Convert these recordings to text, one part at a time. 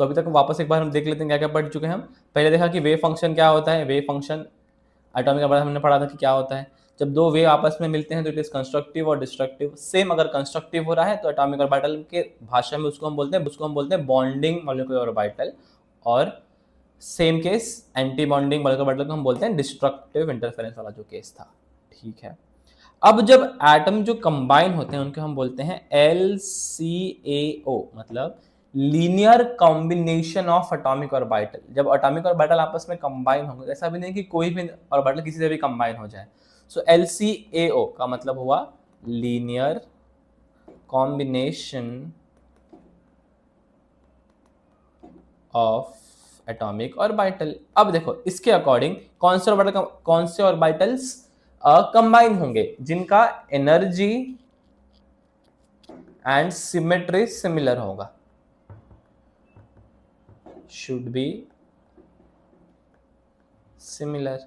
तो अभी तक वापस एक बार हम देख लेते हैं क्या क्या पढ़ चुके हैं हम। पहले देखा कि वेव फंक्शन क्या होता है, वेव फंक्शन एटॉमिक नंबर हमने पढ़ा था कि क्या होता है। जब दो वेव आपस में मिलते हैं तो इट इज कंस्ट्रक्टिव और डिस्ट्रक्टिव। सेम अगर कंस्ट्रक्टिव हो रहा है तो एटॉमिक ऑर्बिटल के भाषा में उसको हम बोलते हैं बॉन्डिंग मॉलिक्यूलर ऑर्बिटल, और same case anti bonding molecular orbital को हम बोलते हैं डिस्ट्रक्टिव इंटरफेरेंस वाला जो केस था। ठीक है, अब जब एटम जो कंबाइन होते हैं उनको हम बोलते हैं LCAO, मतलब linear combination of atomic orbital. जब एटॉमिक ऑर्बिटल आपस में कंबाइन होंगे, ऐसा भी नहीं कि कोई भी ऑर्बिटल किसी से भी कंबाइन हो जाए। सो LCAO का मतलब हुआ linear combination of atomic orbital. अब देखो इसके अकॉर्डिंग कौन से ऑर्बिटल्स कंबाइन होंगे, जिनका एनर्जी एंड सिमेट्री सिमिलर होगा, शुड बी सिमिलर।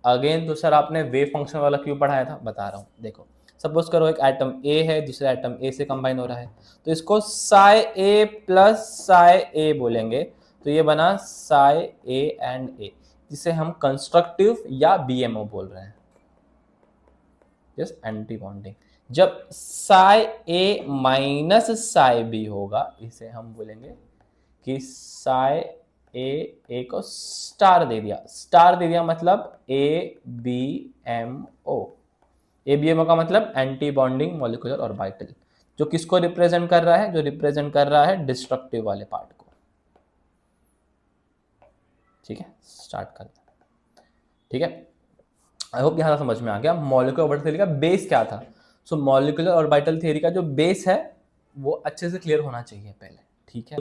अगेन तो सर आपने वेव फंक्शन वाला क्यों पढ़ाया था, बता रहा हूं। देखो सपोज करो एक एटम ए है, दूसरा एटम ए से कंबाइन हो रहा है, तो इसको साई ए प्लस साई ए बोलेंगे। तो ये बना साई ए एंड ए, जिसे हम कंस्ट्रक्टिव या BMO बोल रहे हैं, जस्ट एंटी बॉन्डिंग। जब साई ए माइनस साई बी होगा, इसे हम बोलेंगे कि साई ए को स्टार दे दिया। स्टार दे दिया मतलब ABMO। ABMO का मतलब एंटी बॉन्डिंग मॉलिक्यूलर ऑर्बिटल, जो किसको रिप्रेजेंट कर रहा है, जो रिप्रेजेंट कर रहा है डिस्ट्रक्टिव वाले पार्ट को। ठीक है, स्टार्ट करते हैं। ठीक है, आई होप यहां समझ में आ गया मॉलिक्यूलर ऑर्बिटल थ्योरी का बेस क्या था। सो मॉलिक्यूलर ऑर्बिटल थ्योरी का जो बेस है वो अच्छे से क्लियर होना चाहिए पहले। ठीक है,